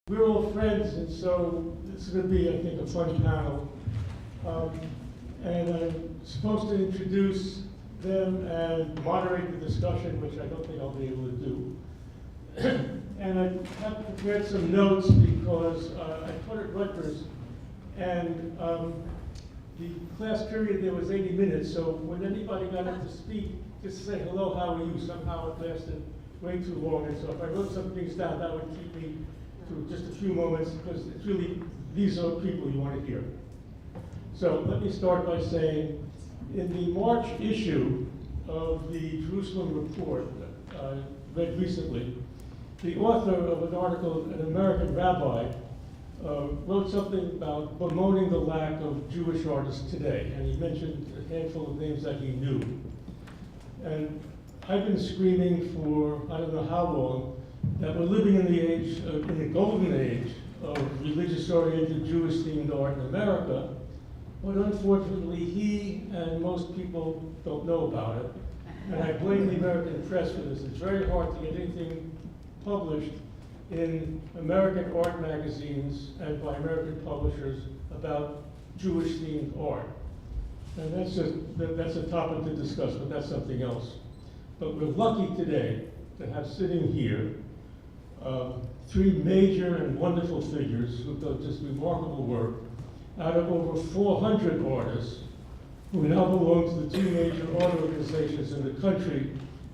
We're all friends, and so it's going to be, I think, a fun panel. And I'm supposed to introduce them and moderate the discussion, which I don't think I'll be able to do. And I have prepared some notes because I taught at Rutgers, and the class period there was 80 minutes, so when anybody got up to speak, just say, hello, how are you? Somehow it lasted way too long, and so if I wrote some things down, that would keep me to just a few moments, because it's really, these are people you want to hear. So let me start by saying, in the March issue of the Jerusalem Report, read recently, the author of an article, an American rabbi, wrote something about bemoaning the lack of Jewish artists today, and he mentioned a handful of names that he knew. And I've been screaming for I don't know how long that we're living in the age, in the golden age of religious-oriented Jewish-themed art in America, but unfortunately he and most people don't know about it. And I blame the American press for this. It's very hard to get anything published in American art magazines and by American publishers about Jewish-themed art. And that's a topic to discuss, but that's something else. But we're lucky today to have sitting here three major and wonderful figures who've done just remarkable work out of over 400 artists who now belong to the two major art organizations in the country,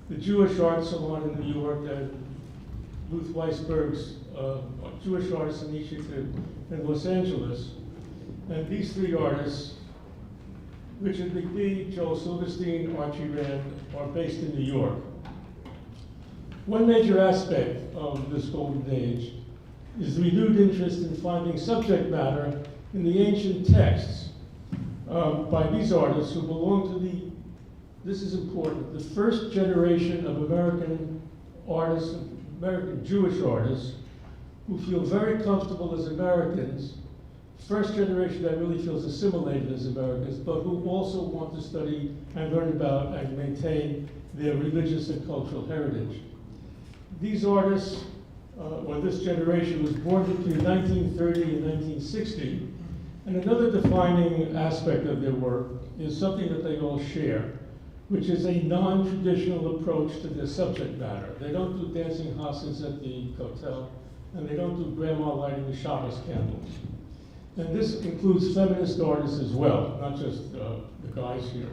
the Jewish Art Salon in New York and Ruth Weisberg's Jewish Artists Initiative in Los Angeles. And these three artists, Richard McBee, Joel Silverstein, Archie Rand, are based in New York. One major aspect of this golden age is the renewed interest in finding subject matter in the ancient texts by these artists who belong to the, this is important, the first generation of American artists, American Jewish artists, who feel very comfortable as Americans, first generation that really feels assimilated as Americans, but who also want to study and learn about and maintain their religious and cultural heritage. These artists, or this generation, was born between 1930 and 1960, and another defining aspect of their work is something that they all share, which is a non-traditional approach to their subject matter. They don't do dancing houses at the hotel, and they don't do grandma lighting the Shabbos candles. And this includes feminist artists as well, not just the guys here.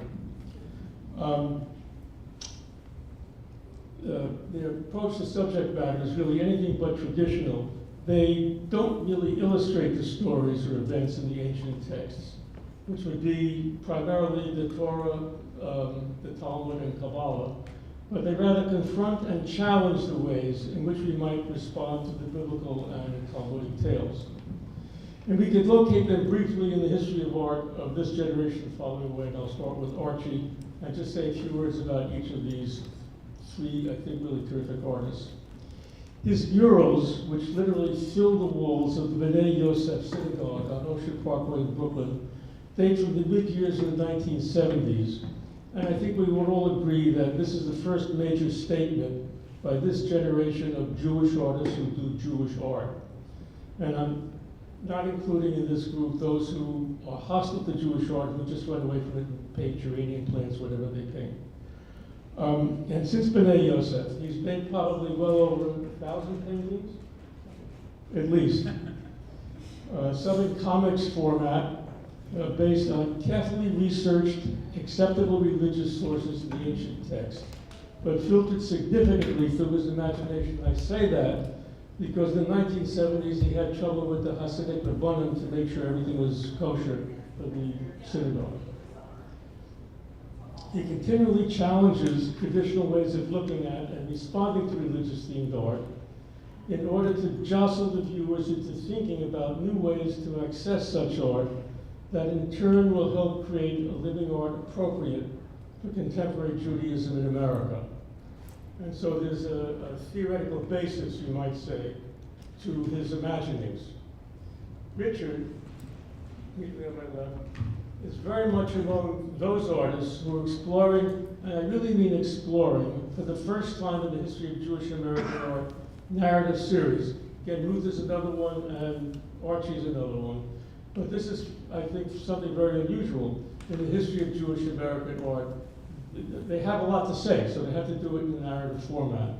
Their approach to subject matter is really anything but traditional. They don't really illustrate the stories or events in the ancient texts, which would be primarily the Torah, the Talmud, and Kabbalah, but they rather confront and challenge the ways in which we might respond to the biblical and Talmudic tales. And we could locate them briefly in the history of art of this generation following away, and I'll start with Archie, and just say a few words about each of these three, I think, really terrific artists. His murals, which literally fill the walls of the B'nai Yosef Synagogue on Ocean Parkway in Brooklyn, date from the mid-years of the 1970s. And I think we would all agree that this is the first major statement by this generation of Jewish artists who do Jewish art. And I'm not including in this group those who are hostile to Jewish art, who just run away from it and paint geranium plants, whatever they paint. And since B'nai Yosef, he's made probably well over 1,000 paintings, at least. Some in comics format, based on carefully researched, acceptable religious sources in the ancient text, but filtered significantly through his imagination. I say that because in the 1970s he had trouble with the Hasidic Rabbanim to make sure everything was kosher for the synagogue. He continually challenges traditional ways of looking at and responding to religious-themed art in order to jostle the viewers into thinking about new ways to access such art that in turn will help create a living art appropriate for contemporary Judaism in America. And so there's a theoretical basis, you might say, to his imaginings. Richard, immediately on my left, is very much among those artists who are exploring, and I really mean exploring, for the first time in the history of Jewish American art, narrative series. Again, Ruth is another one, and Archie is another one. But this is, I think, something very unusual in the history of Jewish American art. They have a lot to say, so they have to do it in a narrative format.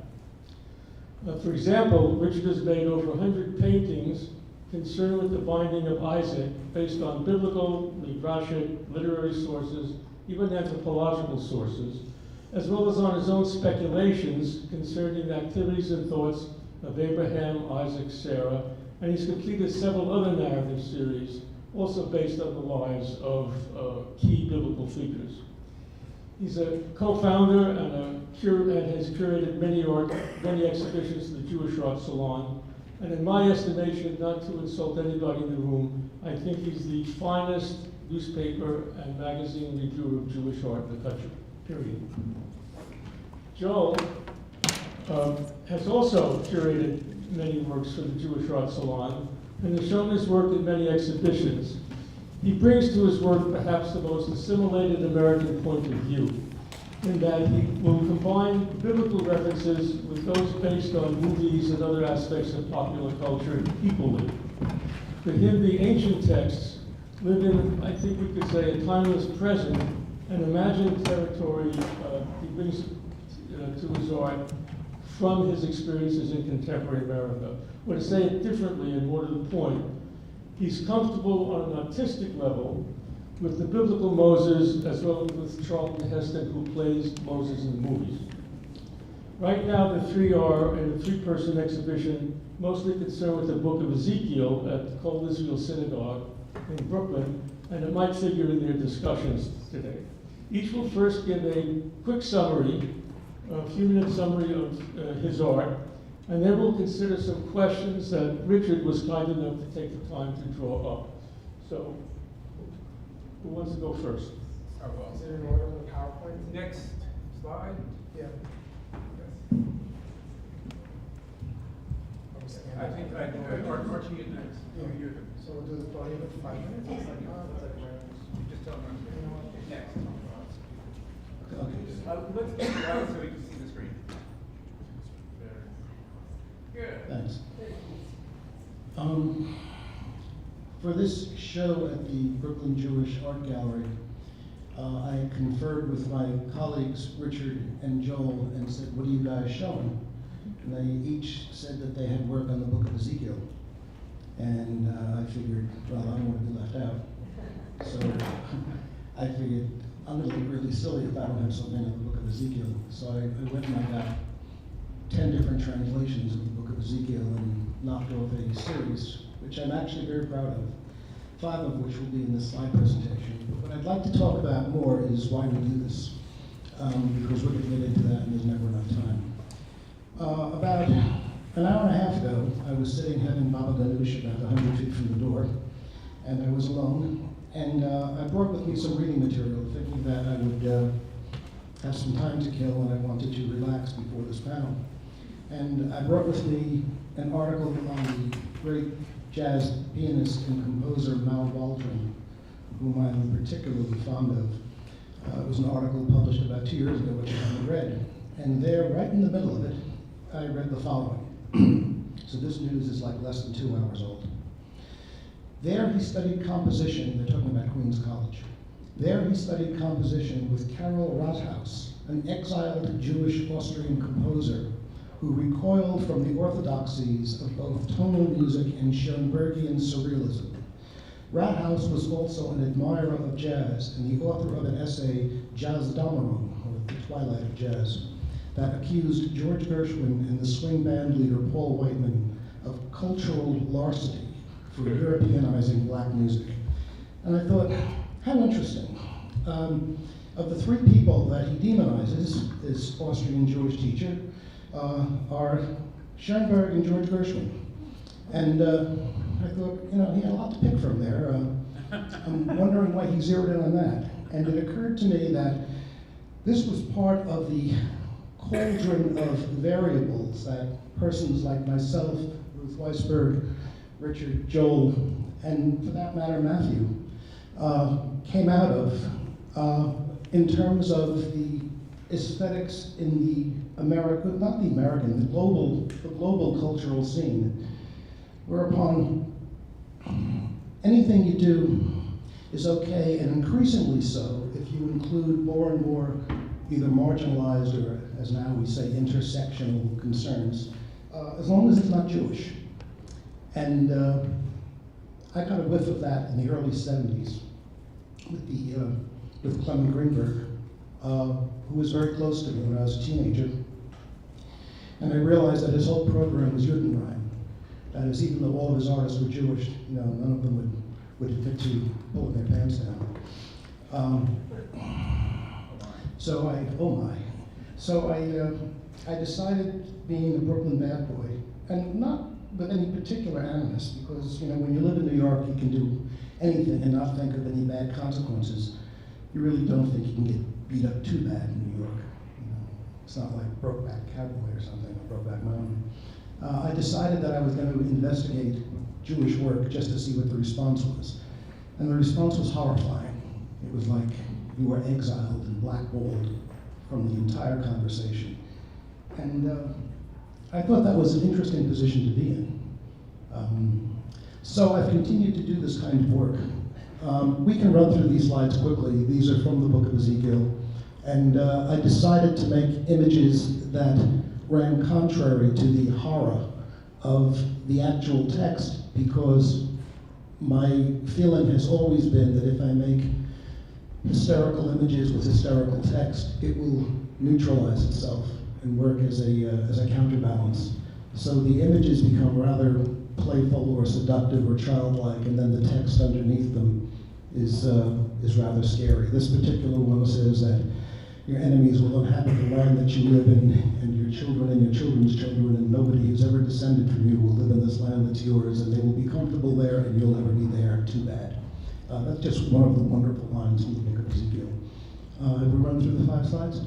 For example, Richard has made over 100 paintings concerned with the binding of Isaac based on biblical, midrashic, literary sources, even anthropological sources, as well as on his own speculations concerning the activities and thoughts of Abraham, Isaac, Sarah, and he's completed several other narrative series, also based on the lives of key biblical figures. He's a co-founder and has curated many exhibitions in the Jewish Art Salon. And in my estimation, not to insult anybody in the room, I think he's the finest newspaper and magazine reviewer of Jewish art in the country, period. Joel has also curated many works for the Jewish Art Salon and has shown his work in many exhibitions. He brings to his work perhaps the most assimilated American point of view, in that he will combine biblical references with those based on movies and other aspects of popular culture equally. For him, the ancient texts live in, I think we could say, a timeless present and imagined territory he brings to his art from his experiences in contemporary America. Or to say it differently and more to the point, he's comfortable on an artistic level with the biblical Moses as well as with Charlton Heston, who plays Moses in the movies. Right now, the three are in a three-person exhibition, mostly concerned with the book of Ezekiel at the Cole Israel Synagogue in Brooklyn, and it might figure in their discussions today. Each will first give a quick summary, a few-minute summary of his art, and then we'll consider some questions that Richard was kind enough to take the time to draw up. So, who wants to go first? I will. Is it in order on the PowerPoint? Next slide. Yeah. Yes. I think Archie is next. You're the, So we'll do the podium in 5 minutes? It's like, you just tell them. Next. Okay. Let's get it loud so we can see the screen. Good. Thanks. For this show at the Brooklyn Jewish Art Gallery, I conferred with my colleagues, Richard and Joel, and said, what are you guys showing? And they each said that they had work on the book of Ezekiel. And I figured, well, I don't want to be left out. So I figured, I'm going to look really silly if I don't have something in the book of Ezekiel. So I went and I got 10 different translations of the book of Ezekiel and knocked off a series, which I'm actually very proud of, 5 of which will be in this slide presentation. But what I'd like to talk about more is why we do this, because we're going to get into that and there's never enough time. About an hour and a half ago, I was sitting having baba ganoush about 100 feet from the door, and I was alone. And I brought with me some reading material, thinking that I would have some time to kill and I wanted to relax before this panel. And I brought with me an article on the great jazz pianist and composer Mal Waldron, whom I'm particularly fond of. It was an article published about 2 years ago, which I haven't read. And there, right in the middle of it, I read the following. So this news is like less than 2 hours old. There he studied composition, they're talking about Queens College. There he studied composition with Karel Rathaus, an exiled Jewish Austrian composer who recoiled from the orthodoxies of both tonal music and Schoenbergian surrealism. Rathaus was also an admirer of jazz and the author of an essay, Jazzdammerung, or The Twilight of Jazz, that accused George Gershwin and the swing band leader Paul Whiteman of cultural larceny for Europeanizing black music. And I thought, how interesting. Of the 3 people that he demonizes, this Austrian Jewish teacher, are Schoenberg and George Gershwin. And I thought, you know, he had a lot to pick from there. I'm wondering why he zeroed in on that. And it occurred to me that this was part of the cauldron of variables that persons like myself, Ruth Weisberg, Richard, Joel, and for that matter, Matthew, came out of in terms of the aesthetics in the American, not the American, the global cultural scene. Whereupon anything you do is okay, and increasingly so, if you include more and more either marginalized or, as now we say, intersectional concerns, as long as it's not Jewish. And I got a whiff of that in the early 70s with Clement Greenberg, who was very close to me when I was a teenager. And I realized that his whole program was Judenrein. That is, even though all of his artists were Jewish, you know, none of them would admit to pulling their pants down. So I decided, being a Brooklyn bad boy, and not with any particular animus, because, you know, when you live in New York, you can do anything and not think of any bad consequences. You really don't think you can get beat up too bad in New York. You know, it's not like Brokeback Cowboy or something, or Brokeback Mountain. I decided that I was going to investigate Jewish work just to see what the response was. And the response was horrifying. It was like you were exiled and blackballed from the entire conversation. And I thought that was an interesting position to be in. So I've continued to do this kind of work. We can run through these slides quickly. These are from the book of Ezekiel. And I decided to make images that ran contrary to the horror of the actual text, because my feeling has always been that if I make hysterical images with hysterical text, it will neutralize itself and work as a counterbalance. So the images become rather playful or seductive or childlike, and then the text underneath them is rather scary. This particular one says that your enemies will inhabit the land that you live in, and your children and your children's children, and nobody who's ever descended from you will live in this land that's yours, and they will be comfortable there, and you'll never be there. Too bad. That's just one of the wonderful lines from the book of Ezekiel. Have we run through the 5 slides?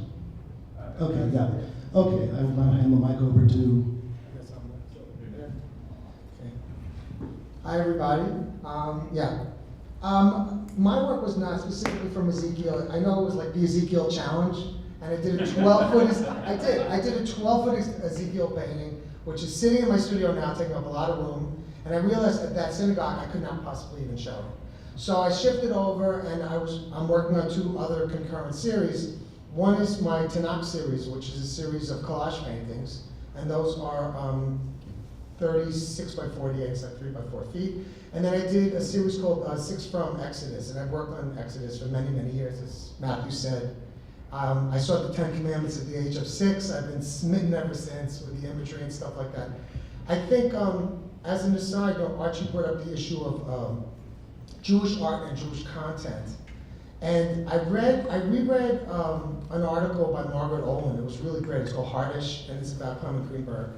Okay, got it. Okay, I will now hand the mic over to... Hi, everybody. My work was not specifically from Ezekiel. I know it was like the Ezekiel Challenge, and I did a 12-foot. I did a 12-foot Ezekiel painting, which is sitting in my studio now, taking up a lot of room. And I realized at that synagogue I could not possibly even show it. So I shifted over, and I'm working on 2 other concurrent series. One is my Tanakh series, which is a series of collage paintings, and those are 36 by 48, so 3 by 4 feet. And then I did a series called 6 from Exodus, and I've worked on Exodus for many, many years, as Matthew said. I saw the 10 Commandments at the age of 6. I've been smitten ever since with the imagery and stuff like that. I think, as an aside, Archie brought up the issue of Jewish art and Jewish content. And I reread an article by Margaret Olin. It was really great. It's called Hardish, and it's about Clement Greenberg.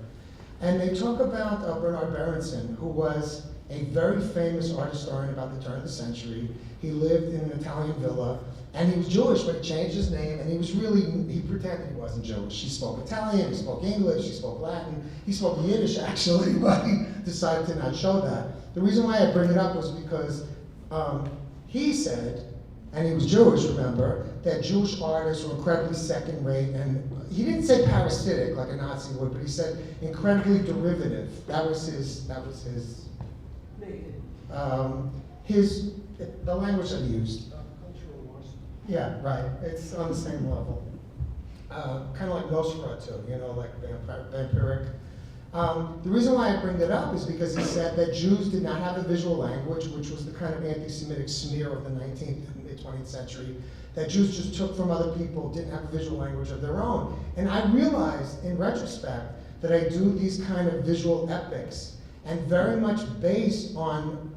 And they talk about Bernard Berenson, who was a very famous art historian about the turn of the century. He lived in an Italian villa, and he was Jewish, but he changed his name, and he pretended he wasn't Jewish. He spoke Italian, he spoke English, he spoke Latin, he spoke Yiddish actually, but he decided to not show that. The reason why I bring it up was because he said, and he was Jewish, remember, that Jewish artists were incredibly second-rate, and he didn't say parasitic like a Nazi would, but he said incredibly derivative. That was the language that he used. Cultural Marxism. Yeah, right. It's on the same level. Kind of like Nosferatu, like vampiric. The reason why I bring that up is because he said that Jews did not have a visual language, which was the kind of anti-Semitic smear of the 19th and mid-20th century, that Jews just took from other people, didn't have a visual language of their own. And I realized, in retrospect, that I do these kind of visual epics, and very much based on,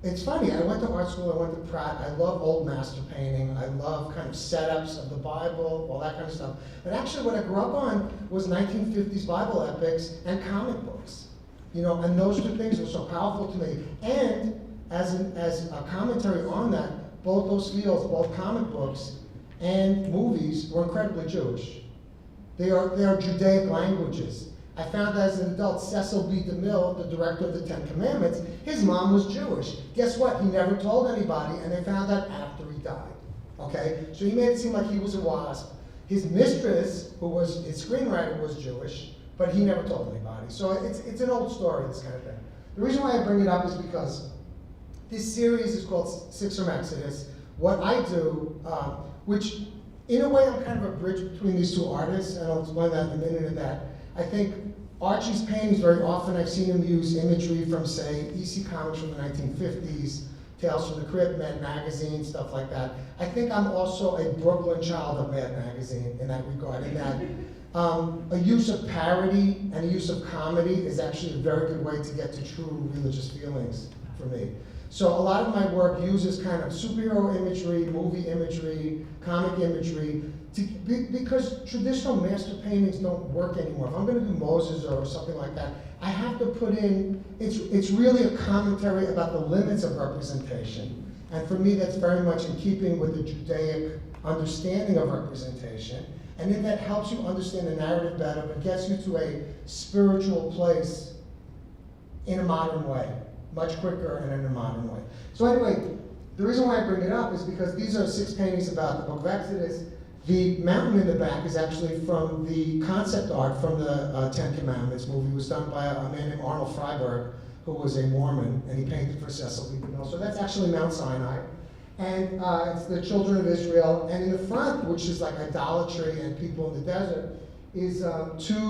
it's funny, I went to art school, I went to Pratt, I love old master painting, I love kind of setups of the Bible, all that kind of stuff. But actually what I grew up on was 1950s Bible epics and comic books. And those 2 things were so powerful to me. And as a commentary on that, both those fields, both comic books and movies, were incredibly Jewish. They are Judaic languages. I found that as an adult, Cecil B. DeMille, the director of the 10 Commandments, his mom was Jewish. Guess what? He never told anybody, and they found that after he died. Okay? So he made it seem like he was a WASP. His mistress, who was his screenwriter, was Jewish, but he never told anybody. So it's an old story, this kind of thing. The reason why I bring it up is because this series is called Six from Exodus. What I do, which in a way I'm kind of a bridge between these two artists, and I'll explain that in a minute of that. I think Archie's paintings, very often I've seen him use imagery from, say, EC Comics from the 1950s, Tales from the Crypt, Mad Magazine, stuff like that. I think I'm also a Brooklyn child of Mad Magazine in that regard, in that a use of parody and a use of comedy is actually a very good way to get to true religious feelings for me. So a lot of my work uses kind of superhero imagery, movie imagery, comic imagery, because traditional master paintings don't work anymore. If I'm going to do Moses or something like that, I have to put in, it's really a commentary about the limits of representation. And for me, that's very much in keeping with the Judaic understanding of representation. And then that helps you understand the narrative better, but gets you to a spiritual place in a modern way, much quicker and in a modern way. So anyway, the reason why I bring it up is because these are 6 paintings about the Book of Exodus. The mountain in the back is actually from the concept art from the Ten Commandments movie. It was done by a man named Arnold Freiberg, who was a Mormon, and he painted for Cecil B. DeMille. So that's actually Mount Sinai. And it's the children of Israel. And in the front, which is like idolatry and people in the desert, is 2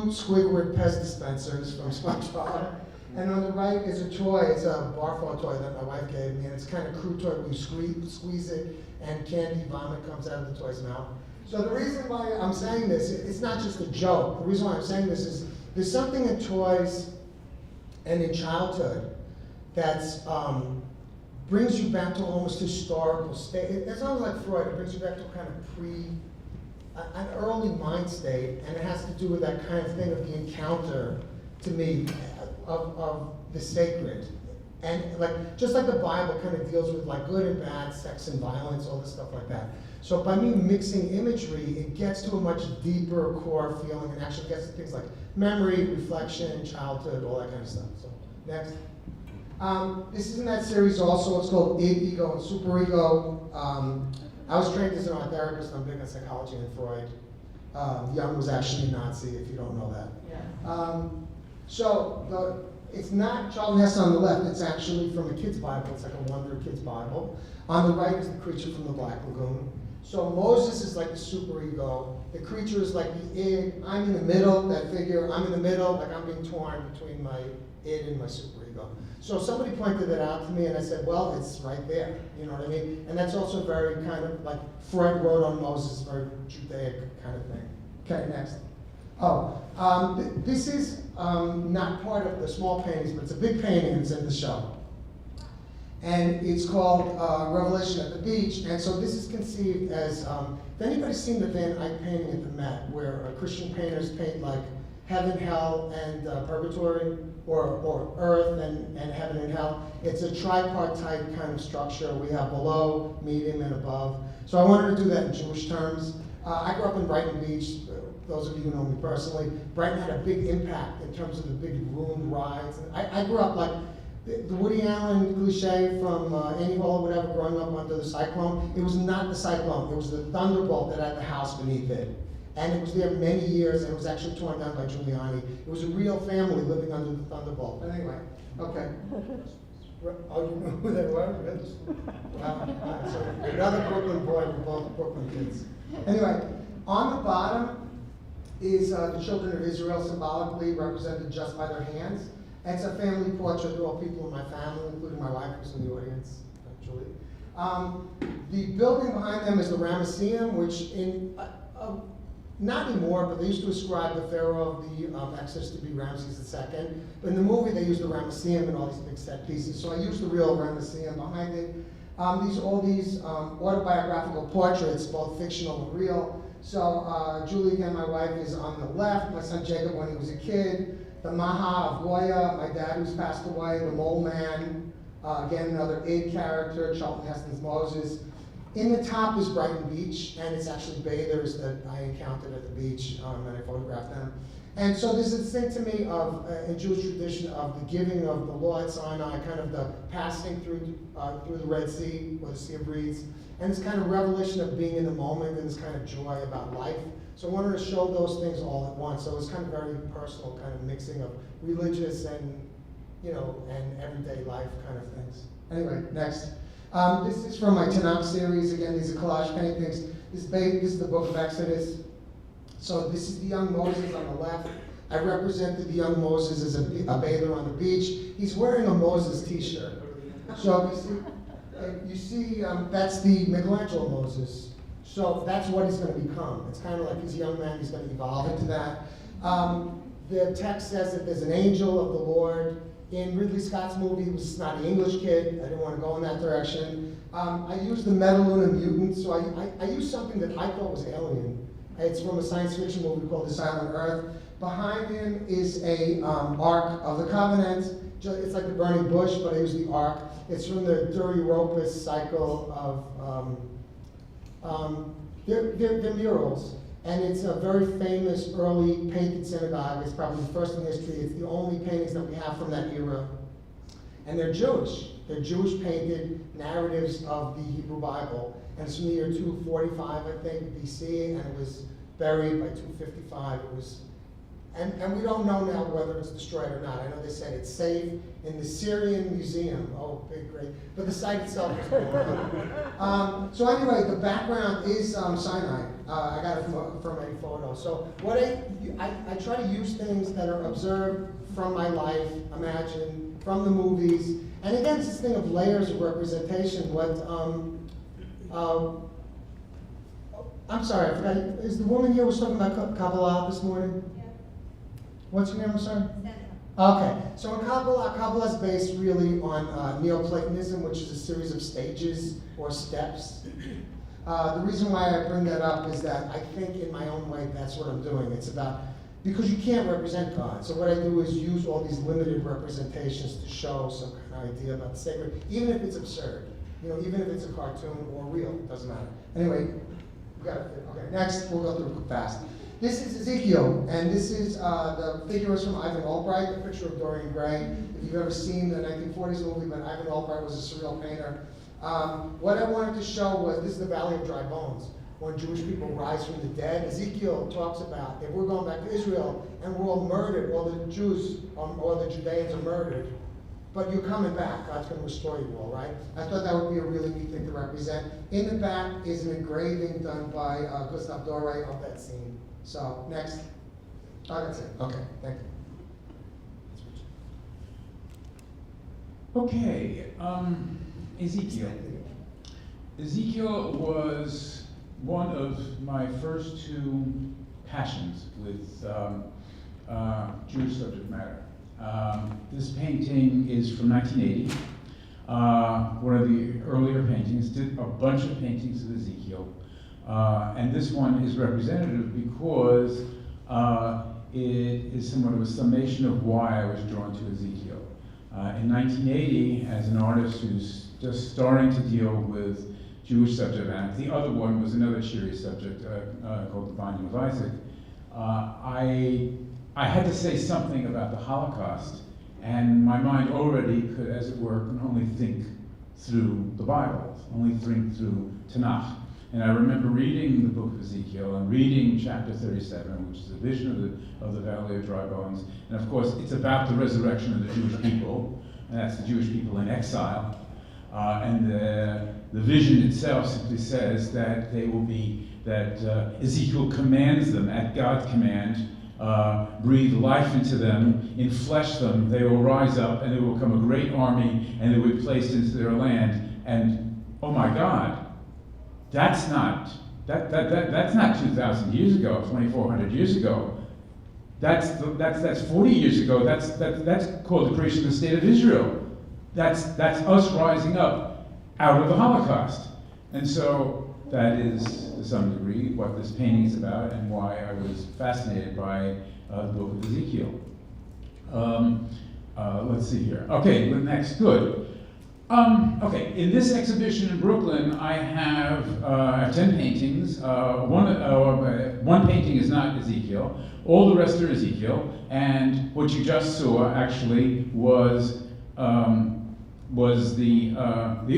Squidward Pez dispensers from SpongeBob. And on the right is a toy. It's a Barfall toy that my wife gave me, and it's kind of crude toy where you squeeze it, and candy vomit comes out of the toy's mouth. So the reason why I'm saying this, it's not just a joke. The reason why I'm saying this is there's something in toys and in childhood that's brings you back to almost historical state. It's almost like Freud. It brings you back to kind of an early mind state, and it has to do with that kind of thing of the encounter, to me, of the sacred. And like, just like the Bible kind of deals with like good and bad, sex and violence, all this stuff like that. So by me mixing imagery, it gets to a much deeper core feeling and actually gets to things like memory, reflection, childhood, all that kind of stuff. So next. This is in that series also. It's called Id, Ego, and Superego. I was trained as an art therapist. I'm big on psychology and Freud. Jung was actually a Nazi, if you don't know that. Yeah. It's not Charlton Heston on the left. It's actually from a kid's Bible. It's like a Wonder Kids Bible. On the right is the creature from the Black Lagoon. So Moses is like the superego. The creature is like the id. I'm in the middle, that figure. I'm in the middle, like I'm being torn between my id and my superego. So somebody pointed that out to me, and I said, well, it's right there. You know what I mean? And that's also very kind of like Freud wrote on Moses, very Judaic kind of thing. Okay, next. This is not part of the small paintings, but it's a big painting that's in the show. And it's called Revelation at the Beach. And so this is conceived as, if anybody's seen the Van Eyck painting at the Met, where Christian painters paint like heaven, hell, and purgatory, or earth and heaven and hell. It's a tripartite kind of structure. We have below, medium, and above. So I wanted to do that in Jewish terms. I grew up in Brighton Beach. Those of you who know me personally, Brighton had a big impact in terms of the big ruined rides. And I grew up like the Woody Allen cliche from Annie Hall or whatever, growing up under the cyclone. It was not the cyclone, it was the thunderbolt that had the house beneath it. And it was there many years, and it was actually torn down by Giuliani. It was a real family living under the thunderbolt. But anyway, okay. Oh, you know who they were? Wow. So another Brooklyn boy, we're both Brooklyn kids. Anyway, on the bottom is the children of Israel, symbolically represented just by their hands. It's a family portrait. They're all people in my family, including my wife, who's in the audience, actually. The building behind them is the Ramesseum, which not anymore, but they used to ascribe the pharaoh of the Exodus to be Ramses II. But in the movie, they used the Ramesseum and all these big set pieces. So I used the real Ramesseum behind it. All these autobiographical portraits, both fictional and real. So Julie, again, my wife, is on the left. My son Jacob when he was a kid. The Maha of Goya, my dad who's passed away. The Mole Man, again, another Id character, Charlton Heston's Moses. In the top is Brighton Beach, and it's actually bathers that I encountered at the beach, and I photographed them. And so there's this thing to me of, in Jewish tradition, of the giving of the law at Sinai, kind of the passing through the Red Sea, or the Sea of Reeds, and this kind of revelation of being in the moment, and this kind of joy about life. So I wanted to show those things all at once. So it's kind of very personal, kind of mixing of religious and and everyday life kind of things. Anyway, next. This is from my Tanakh series. Again, these are collage paintings. This is the book of Exodus. So this is the young Moses on the left. I represented the young Moses as a bather on the beach. He's wearing a Moses t-shirt. So you see, that's the Michelangelo Moses. So that's what he's going to become. It's kind of like he's a young man, he's going to evolve into that. The text says that there's an angel of the Lord. In Ridley Scott's movie, he was a snotty English kid. I didn't want to go in that direction. I used the Metaluna mutant, so I used something that I thought was alien. It's from a science fiction movie called The Silent Earth. Behind him is a Ark of the Covenant. It's like the burning bush, but I used the Ark. It's from the Dury-Ropus cycle of, they're murals. And it's a very famous early painted synagogue. It's probably the first in history. It's the only paintings that we have from that era. And they're Jewish. They're Jewish painted narratives of the Hebrew Bible. And it's from the year 245, I think, BC, and it was buried by 255. It was, and we don't know now whether it's destroyed or not. I know they said it's safe in the Syrian Museum. Oh, big, great. But the site itself is gone. So anyway, the background is Sinai. I got it from a photo. So what I try to use things that are observed from my life, imagined, from the movies. And again, it's this thing of layers of representation. I'm sorry, I forgot. Is the woman here was talking about Kabbalah this morning? Yeah. What's your name, I'm sorry? Sandra. Okay, so in Kabbalah is based really on Neoplatonism, which is a series of stages or steps. The reason why I bring that up is that I think in my own way that's what I'm doing. It's about, because you can't represent God. So what I do is use all these limited representations to show some kind of idea about the sacred, even if it's absurd. Even if it's a cartoon or real, it doesn't matter. Anyway, we got it. Okay, next, we'll go through fast. This is Ezekiel, and this is the figure is from Ivan Albright, a picture of Dorian Gray. If you've ever seen the 1940s movie, but Ivan Albright was a surreal painter. What I wanted to show was, this is the Valley of Dry Bones, when Jewish people rise from the dead. Ezekiel talks about, if we're going back to Israel, and we're all murdered, all the Jews, or the Judeans are murdered, but you're coming back, God's going to restore you all, right? I thought that would be a really neat thing to represent. In the back is an engraving done by Gustav Doré of that scene. So, next. Oh, that's it. Okay, thank you. Okay, Ezekiel. Ezekiel was one of my first two passions with Jewish subject matter. This painting is from 1980, one of the earlier paintings. Did a bunch of paintings of Ezekiel, and this one is representative because it is somewhat of a summation of why I was drawn to Ezekiel. In 1980, as an artist who's just starting to deal with Jewish subject matter, the other one was another cheery subject called The Binding of Isaac. I had to say something about the Holocaust, and my mind already could, as it were, can only think through the Bible, only think through Tanakh. And I remember reading the book of Ezekiel and reading chapter 37, which is a vision of the Valley of Dry Bones. And of course, it's about the resurrection of the Jewish people, and that's the Jewish people in exile. And the vision itself simply says that they will be, that Ezekiel commands them at God's command, breathe life into them, inflesh them, they will rise up and they will become a great army and they will be placed into their land. And oh my God, that's not 2,000 years ago, 2,400 years ago. That's 40 years ago. That's called the creation of the state of Israel. That's us rising up out of the Holocaust. And so that is, to some degree, what this painting is about and why I was fascinated by the book of Ezekiel. Let's see here. Okay, next, good. Okay, in this exhibition in Brooklyn, I have 10 paintings. One painting is not Ezekiel. All the rest are Ezekiel. And what you just saw, actually, was the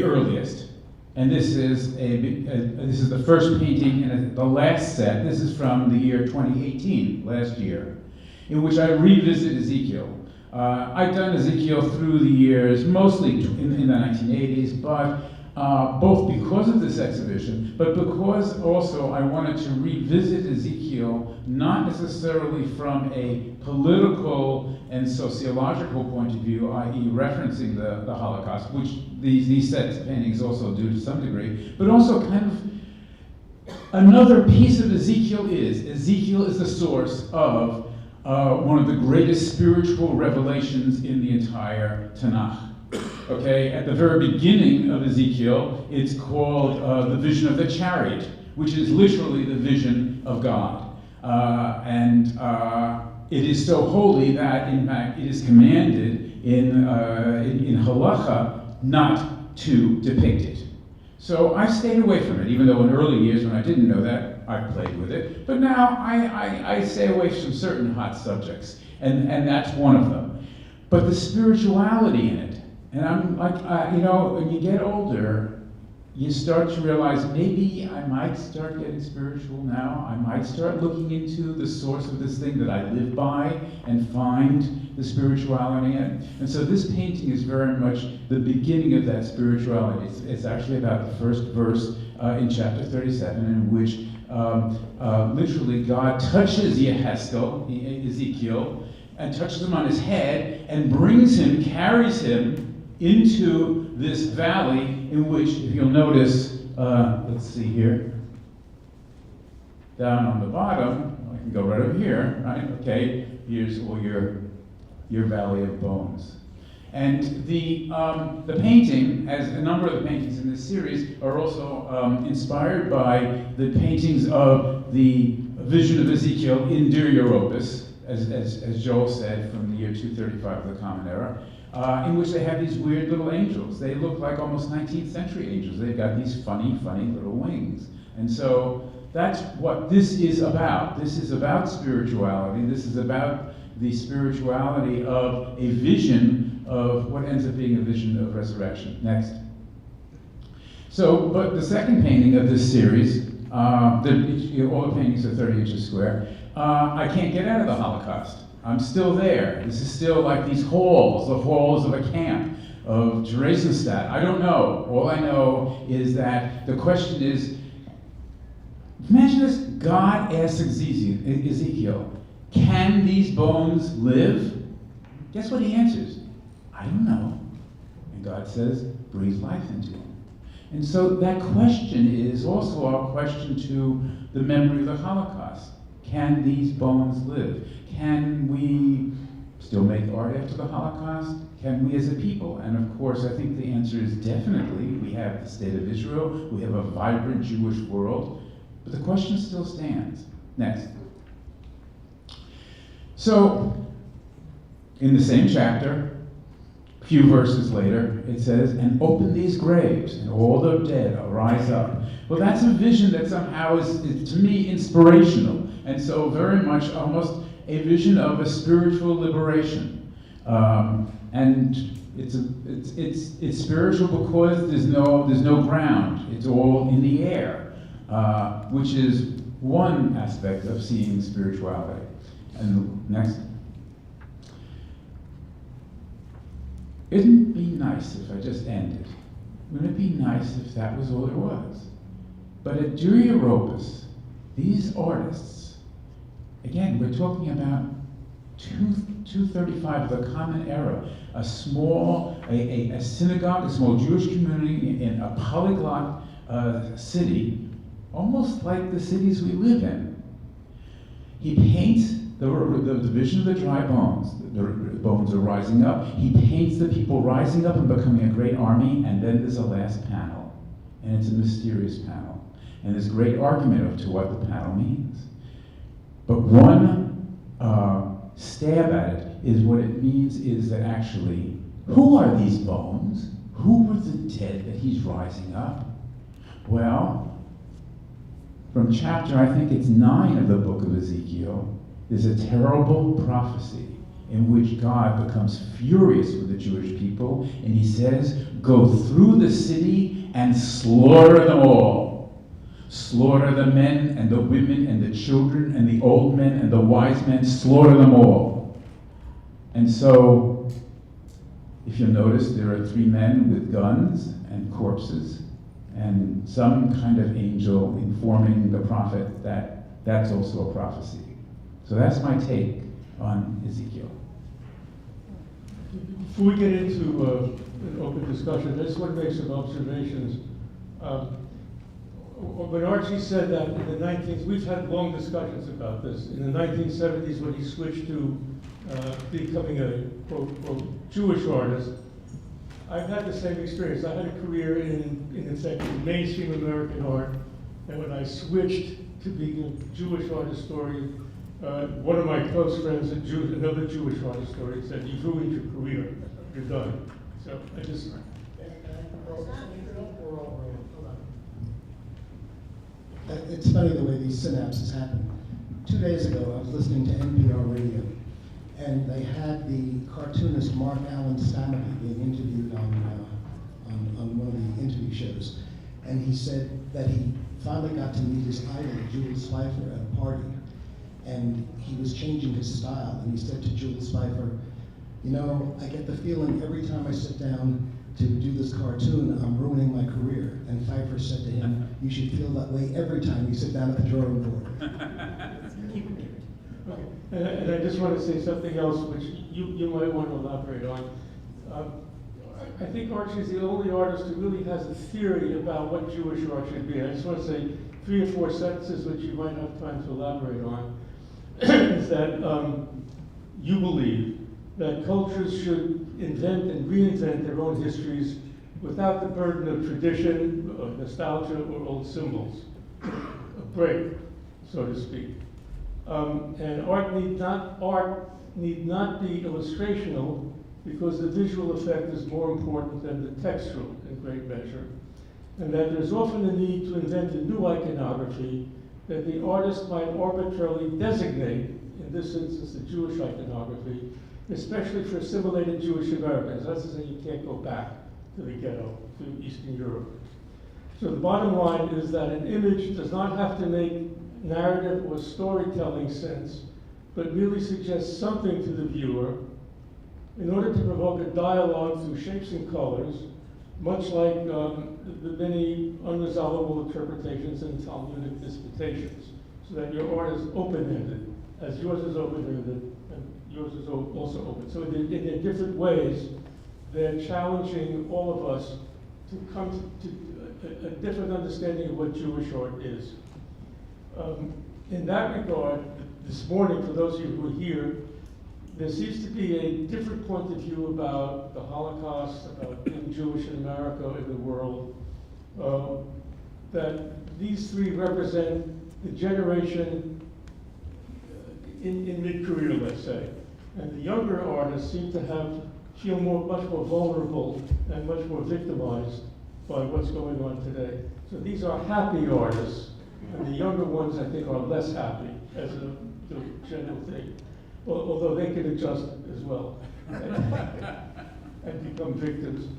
earliest. And this is the first painting in the last set. This is from the year 2018, last year, in which I revisit Ezekiel. I've done Ezekiel through the years, mostly in the 1980s, but both because of this exhibition, but because also I wanted to revisit Ezekiel, not necessarily from a political and sociological point of view, i.e. referencing the Holocaust, which these sets of paintings also do to some degree, but also kind of another piece of Ezekiel is the source of one of the greatest spiritual revelations in the entire Tanakh. Okay, at the very beginning of Ezekiel, it's called the vision of the chariot, which is literally the vision of God. It is so holy that, in fact, it is commanded in halacha not to depict it. So I stayed away from it, even though in early years when I didn't know that, I played with it. But now I stay away from certain hot subjects, and that's one of them. But the spirituality in it, and I'm like, when you get older, you start to realize maybe I might start getting spiritual now. I might start looking into the source of this thing that I live by and find the spirituality in it. And so this painting is very much the beginning of that spirituality. It's actually about the first verse in chapter 37, in which literally God touches Ezekiel, and touches him on his head, and carries him into this valley in which, if you'll notice, let's see here, down on the bottom, I can go right over here, right? Okay, here's all your valley of bones. And the painting, as a number of the paintings in this series, are also inspired by the paintings of the vision of Ezekiel in Dir Europos, as Joel said, from the year 235 of the Common Era, in which they have these weird little angels. They look like almost 19th century angels. They've got these funny little wings. And so that's what this is about. This is about spirituality. This is about the spirituality of a vision of what ends up being a vision of resurrection. Next. So, but the second painting of this series, all the paintings are 30 inches square, I can't get out of the Holocaust. I'm still there. This is still like these halls, the halls of a camp, of Theresienstadt. I don't know. All I know is that the question is, imagine this, God asks Ezekiel, can these bones live? Guess what he answers? I don't know. And God says, breathe life into them. And so that question is also our question to the memory of the Holocaust. Can these bones live? Can we still make art after the Holocaust? Can we as a people? And of course, I think the answer is definitely. We have the state of Israel. We have a vibrant Jewish world. But the question still stands. Next. So, in the same chapter, a few verses later, it says, and open these graves, and all the dead arise up. Well, that's a vision that somehow is to me, inspirational. And so very much almost a vision of a spiritual liberation. And it's spiritual because there's no ground. It's all in the air, which is one aspect of seeing spirituality. And next. Wouldn't it be nice if I just ended? Wouldn't it be nice if that was all there was? But at Dir Europos, these artists, again, we're talking about 235 of the Common Era, a small, a synagogue, a small Jewish community in a polyglot city, almost like the cities we live in. He paints the vision of the dry bones. The bones are rising up. He paints the people rising up and becoming a great army, and then there's a last panel. And it's a mysterious panel. And there's great argument as to what the panel means. But one stab at it is what it means is that actually, who are these bones? Who were the dead that he's rising up? Well, from chapter, I think it's 9 of the book of Ezekiel, there's a terrible prophecy in which God becomes furious with the Jewish people, and he says, go through the city and slaughter them all. Slaughter the men and the women and the children and the old men and the wise men, slaughter them all. And so, if you notice, there are 3 men with guns and corpses, and some kind of angel informing the prophet that that's also a prophecy. So that's my take on Ezekiel. Before we get into an open discussion, I just want to make some observations. When Archie said that in the 19th, we've had long discussions about this. In the 1970s, when he switched to becoming a quote Jewish artist, I've had the same experience. I had a career in effect, mainstream American art, and when I switched to being a Jewish art historian, one of my close friends, another Jewish art historian, said, "You've ruined your career. You're done." So I just. It's funny the way these synapses happen. 2 days ago, I was listening to NPR radio, and they had the cartoonist Mark Allen Stamety being interviewed on one of the interview shows. And he said that he finally got to meet his idol, Jules Pfeiffer, at a party. And he was changing his style, and he said to Jules Pfeiffer, "You know, I get the feeling every time I sit down to do this cartoon, I'm ruining my career." And Pfeiffer said to him, "You should feel that way every time you sit down at the drawing board." Okay. And I just want to say something else which you might want to elaborate on. I think Archie is the only artist who really has a theory about what Jewish art should be. I just want to say 3 or 4 sentences which you might have time to elaborate on. Is that you believe that cultures should invent and reinvent their own histories without the burden of tradition, or nostalgia, or old symbols. A break, so to speak. And art need not be illustrational, because the visual effect is more important than the textual in great measure. And that there's often a need to invent a new iconography that the artist might arbitrarily designate, in this instance, the Jewish iconography, especially for assimilated Jewish Americans. That's to say, you can't go back to the ghetto, to Eastern Europe. So the bottom line is that an image does not have to make narrative or storytelling sense, but merely suggest something to the viewer in order to provoke a dialogue through shapes and colors, much like the many unresolvable interpretations and Talmudic disputations, so that your art is open-ended, as yours is open-ended, and yours is also open. So in different ways, they're challenging all of us to come to a different understanding of what Jewish art is. In that regard, this morning, for those of you who are here, there seems to be a different point of view about the Holocaust, about being Jewish in America, in the world, that these 3 represent the generation in mid-career, let's say. And the younger artists seem to feel much more vulnerable and much more victimized by what's going on today. So these are happy artists, and the younger ones, I think, are less happy as a general thing. Although they can adjust as well and become victims.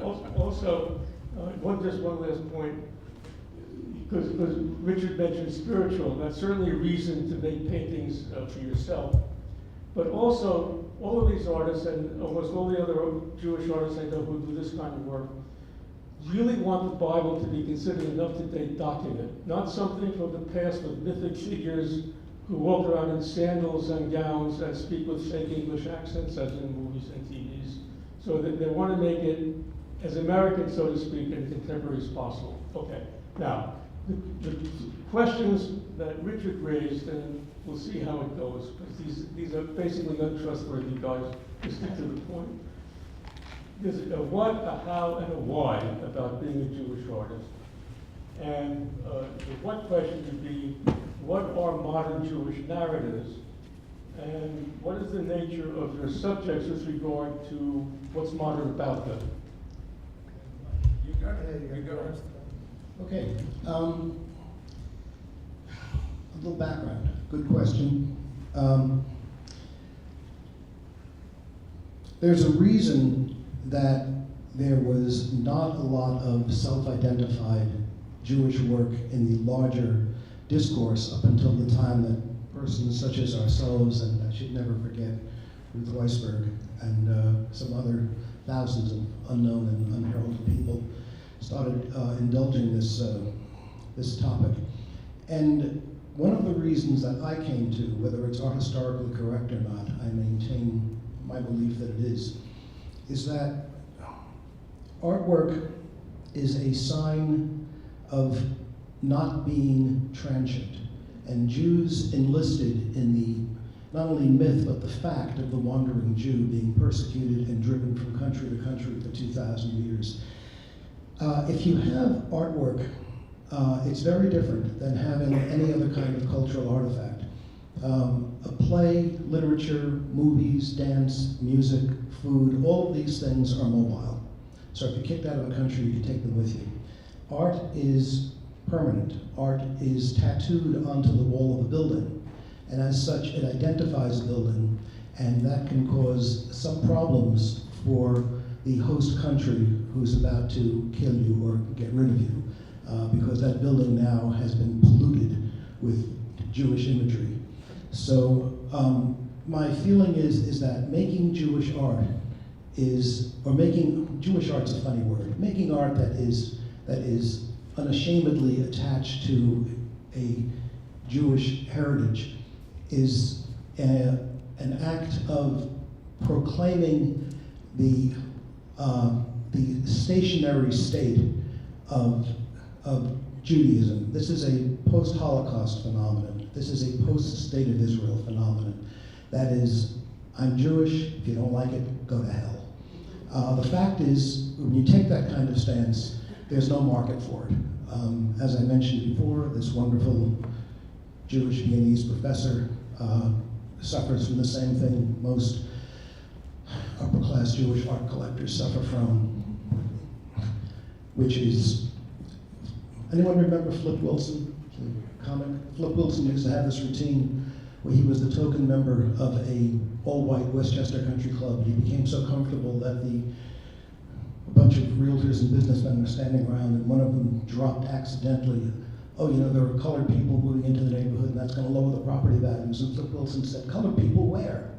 Also, just one last point, because Richard mentioned spiritual. That's certainly a reason to make paintings for yourself. But also, all of these artists, and almost all the other Jewish artists I know who do this kind of work, really want the Bible to be considered an up-to-date document, not something from the past with mythic figures who walk around in sandals and gowns and speak with fake English accents, as in movies and TVs. So that they want to make it as American, so to speak, and contemporary as possible. Okay, now, the questions that Richard raised, and we'll see how it goes, because these are basically untrustworthy guys to stick to the point. There's a what, a how, and a why about being a Jewish artist. And the what question would be, what are modern Jewish narratives? And what is the nature of your subjects with regard to what's modern about them? You got it. You go. Okay. A little background. Good question. There's a reason that there was not a lot of self-identified Jewish work in the larger discourse up until the time that persons such as ourselves, and I should never forget Ruth Weisberg, and some other thousands of unknown and unheralded people started indulging this topic. And one of the reasons that I came to, whether it's art historically correct or not, I maintain my belief that it is that artwork is a sign of not being transient. And Jews enlisted in the, not only myth, but the fact of the wandering Jew being persecuted and driven from country to country for 2,000 years. If you have artwork, it's very different than having any other kind of cultural artifact. A play, literature, movies, dance, music, food, all of these things are mobile. So if you're kicked out of a country, you can take them with you. Art is permanent. Art is tattooed onto the wall of a building. And as such, it identifies a building, and that can cause some problems for the host country who's about to kill you or get rid of you, because that building now has been polluted with Jewish imagery. So my feeling is that making Jewish art is, or making, Jewish art's a funny word, making art that is unashamedly attached to a Jewish heritage is an act of proclaiming the stationary state of Judaism. This is a post-Holocaust phenomenon. This is a post-State of Israel phenomenon. That is, I'm Jewish, if you don't like it, go to hell. The fact is, when you take that kind of stance, there's no market for it. As I mentioned before, this wonderful Jewish Viennese professor suffers from the same thing most upper-class Jewish art collectors suffer from, which is, anyone remember Flip Wilson, the comic? Flip Wilson used to have this routine where he was the token member of a all-white Westchester country club. He became so comfortable that a bunch of realtors and businessmen were standing around, and one of them dropped accidentally, oh, you know, there are colored people moving into the neighborhood, and that's going to lower the property values. And Flip Wilson said, colored people where?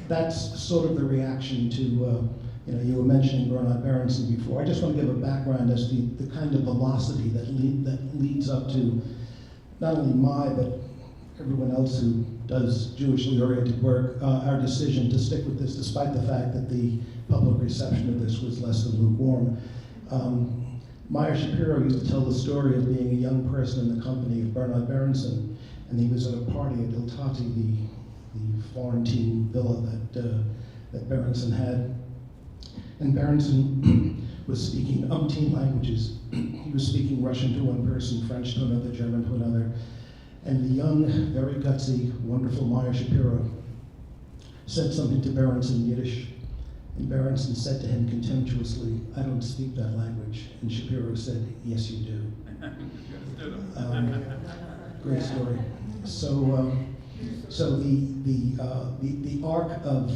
That's sort of the reaction to, you know, you were mentioning Bernard Berenson before. I just want to give a background as to the kind of velocity that leads up to not only my, but everyone else who does Jewishly oriented work, our decision to stick with this, despite the fact that the public reception of this was less than lukewarm. Meyer Shapiro used to tell the story of being a young person in the company of Bernard Berenson, and he was at a party at Il Tati, the Florentine villa that Berenson had. And Berenson was speaking umpteen languages. He was speaking Russian to one person, French to another, German to another. And the young, very gutsy, wonderful Meyer Shapiro said something to Berenson in Yiddish. And Berenson said to him contemptuously, I don't speak that language. And Shapiro said, yes, you do. Great story. So the arc of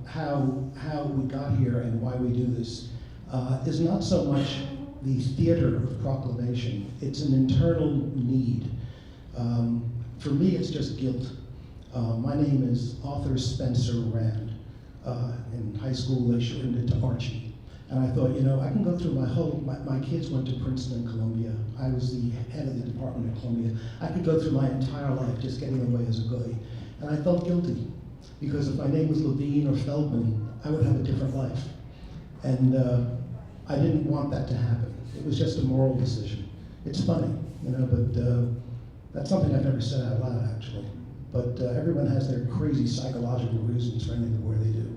how we got here and why we do this is not so much the theater of proclamation. It's an internal need. For me, it's just guilt. My name is Arthur Spencer Rand. In high school, they shortened it to Archie. And I thought, you know, I can go through my kids went to Princeton and Columbia. I was the head of the department at Columbia. I could go through my entire life just getting away as a goy. And I felt guilty, because if my name was Levine or Feldman, I would have a different life. And I didn't want that to happen. It was just a moral decision. It's funny, you know, but that's something I've never said out loud, actually. But everyone has their crazy psychological reasons for anything the way they do.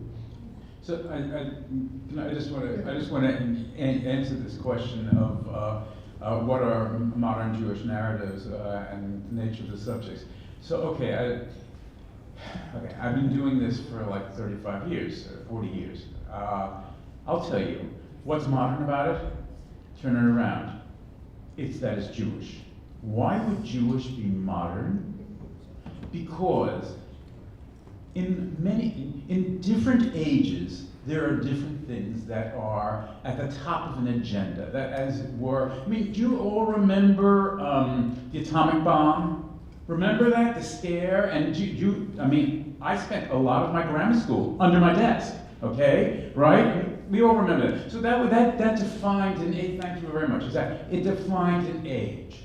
So I just want to answer this question of what are modern Jewish narratives and the nature of the subjects. So okay, I've been doing this for like 35 years, 40 years. I'll tell you, what's modern about it? Turn it around. It's that it's Jewish. Why would Jewish be modern? Because in different ages, there are different things that are at the top of an agenda, that as it were, I mean, do you all remember the atomic bomb? Remember that, the stare, and I mean, I spent a lot of my grammar school under my desk, okay, right? We all remember that. So that defined an age, thank you very much, it defined an age.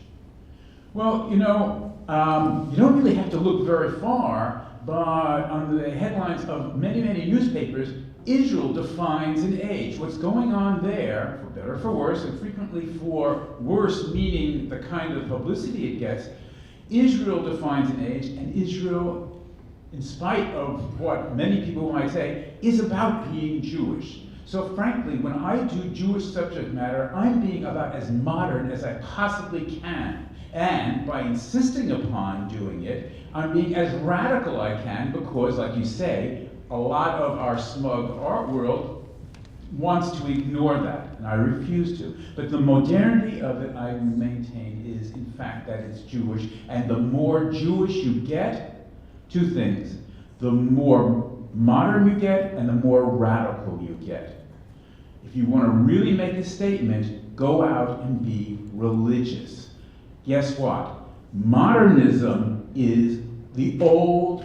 Well, you don't really have to look very far, but on the headlines of many, many newspapers, Israel defines an age. What's going on there, for better or for worse, and frequently for worse, meaning the kind of publicity it gets, Israel defines an age, and Israel, in spite of what many people might say, is about being Jewish. So frankly, when I do Jewish subject matter, I'm being about as modern as I possibly can. And by insisting upon doing it, I'm being as radical I can because, like you say, a lot of our smug art world wants to ignore that, and I refuse to. But the modernity of it, I maintain, is in fact that it's Jewish, and the more Jewish you get, two things, the more modern you get and the more radical you get. If you want to really make a statement, go out and be religious. Guess what? Modernism is the old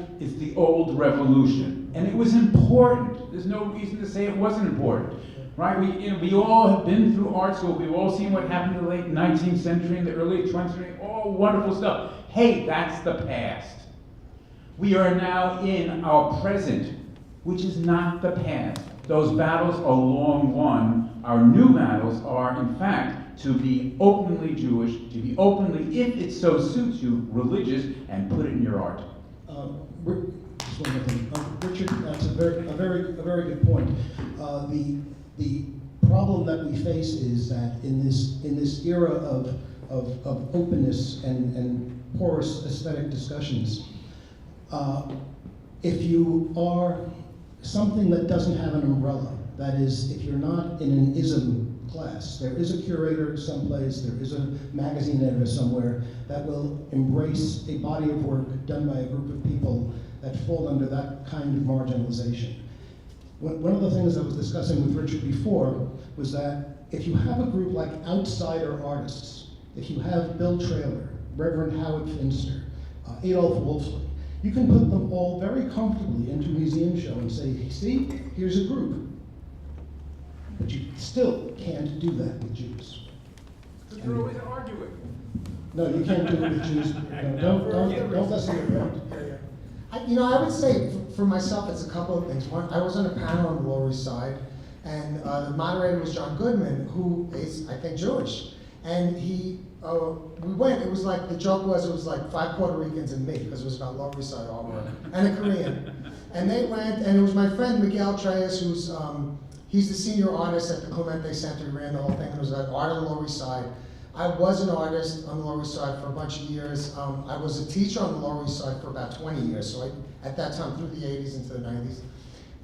revolution, and it was important. There's no reason to say it wasn't important, right? We all have been through art school. We've all seen what happened in the late 19th century and the early 20th century. All wonderful stuff. Hey, that's the past. We are now in our present, which is not the past. Those battles are long won. Our new battles are, in fact, to be openly Jewish, to be openly, if it so suits you, religious, and put it in your art. Just one more thing. Richard, that's a very good point. The problem that we face is that in this era of openness and porous aesthetic discussions, if you are something that doesn't have an umbrella, that is, if you're not in an ism class, there is a curator someplace, there is a magazine editor somewhere that will embrace a body of work done by a group of people that fall under that kind of marginalization. One of the things I was discussing with Richard before was that if you have a group like Outsider Artists, if you have Bill Traylor, Reverend Howard Finster, Adolph Wolfsley, you can put them all very comfortably into a museum show and say, see, here's a group. But you still can't do that with Jews. Because you're always arguing. No, you can't do it with Jews. No, don't listen to it. I would say for myself, it's a couple of things. One, I was on a panel on the Lower East Side, and the moderator was John Goodman, who is, I think, Jewish. And we went, it was like, the joke was, it was like 5 Puerto Ricans and me, because it was about Lower East Side artwork, and a Korean. And they went, and it was my friend Baigell who's, he's the senior artist at the Clemente Center. He ran the whole thing. It was an art on the Lower East Side. I was an artist on the Lower East Side for a bunch of years. I was a teacher on the Lower East Side for about 20 years, so at that time, through the 80s into the 90s.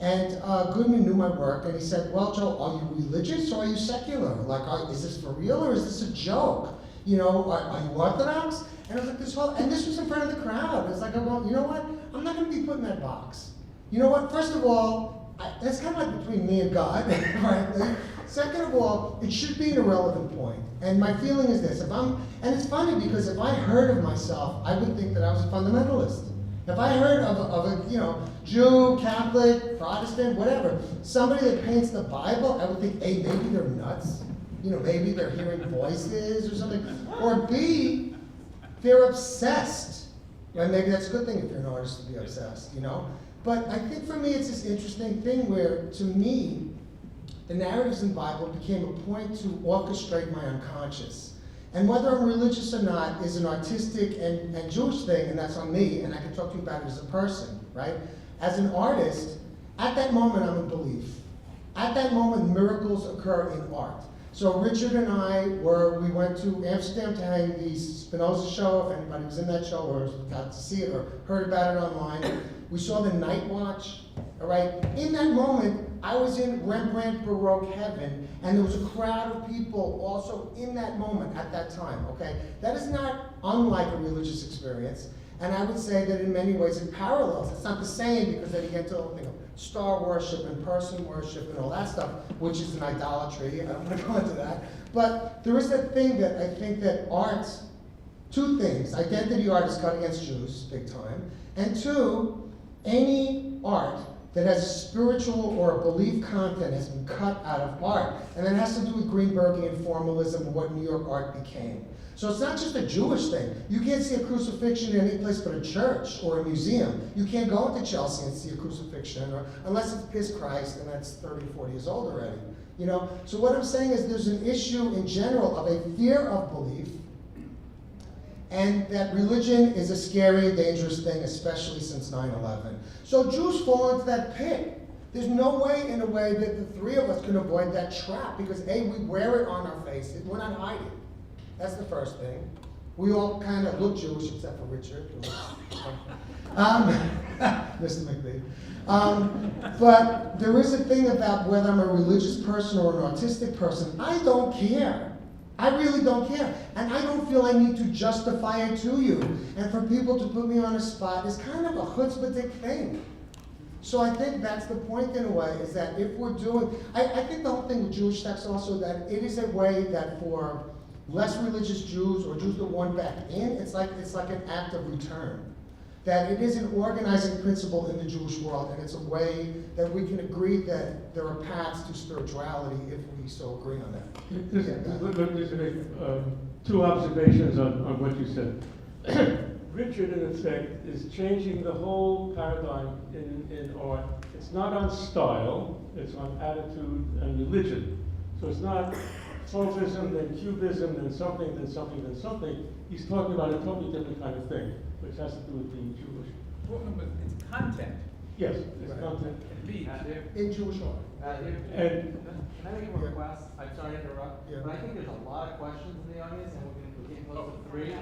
And Goodman knew my work, and he said, well, Joe, are you religious or are you secular? Like, is this for real or is this a joke? Are you Orthodox? And I was like, and this was in front of the crowd. It's like, well, you know what? I'm not going to be put in that box. You know what? First of all, that's kind of like between me and God, frankly. Second of all, it should be an irrelevant point. And my feeling is this, and it's funny because if I heard of myself, I would think that I was a fundamentalist. If I heard of a Jew, Catholic, Protestant, whatever, somebody that paints the Bible, I would think, A, maybe they're nuts. Maybe they're hearing voices or something. Or B, they're obsessed. And maybe that's a good thing if you're an artist to be obsessed, But I think for me it's this interesting thing where, to me, the narratives in the Bible became a point to orchestrate my unconscious. And whether I'm religious or not is an artistic and Jewish thing, and that's on me, and I can talk to you about it as a person, right? As an artist, at that moment I'm in belief. At that moment, miracles occur in art. So Richard and I we went to Amsterdam to hang the Spinoza show, if anybody was in that show or got to see it or heard about it online. We saw the Night Watch, all right? In that moment, I was in Rembrandt Baroque heaven, and there was a crowd of people also in that moment at that time, okay? That is not unlike a religious experience, and I would say that in many ways it parallels. It's not the same because then you get to star worship and person worship and all that stuff, which is an idolatry. I don't want to go into that. But there is that thing that I think that art, Two things: identity art is cut against Jews, big time, and two, any art that has a spiritual or a belief content has been cut out of art. And that has to do with Greenbergian formalism and what New York art became. So it's not just a Jewish thing. You can't see a crucifixion in any place but a church or a museum. You can't go into Chelsea and see a crucifixion, unless it's Piss Christ, and that's 30, 40 years old already. You know? So what I'm saying is there's an issue in general of a fear of belief, and that religion is a scary and dangerous thing, especially since 9/11. So Jews fall into that pit. There's no way, in a way, that the three of us can avoid that trap, because A, we wear it on our faces. We're not hiding. That's the first thing. We all kind of look Jewish, except for Richard. Mr. McBee. But there is a thing about whether I'm a religious person or an artistic person. I don't care. I really don't care. And I don't feel I need to justify it to you. And for people to put me on a spot is kind of a chutzpahdik thing. So I think that's the point, in a way, is that if we're doing, I think the whole thing with Jewish texts also, that it is a way that for less religious Jews or Jews that want back in, it's like an act of return. That it is an organizing principle in the Jewish world, and it's a way that we can agree that there are paths to spirituality if we so agree on that. There's two observations on what you said. Richard, in effect, is changing the whole paradigm in art. It's not on style, it's on attitude and religion. So it's not Fauvism, then Cubism, then something, then something, then something. He's talking about a totally different kind of thing, which has to do with being Jewish. Well, no, but it's content. Yes, it's content. In Jewish art. And Can I make a request? I'm sorry to interrupt, Yeah. but I think there's a lot of questions in the audience, and we're getting close to 3.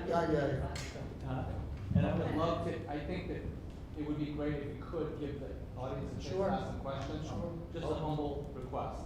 And I would love to, I think that it would be great if you could give the audience a chance to ask some questions. Just a humble request.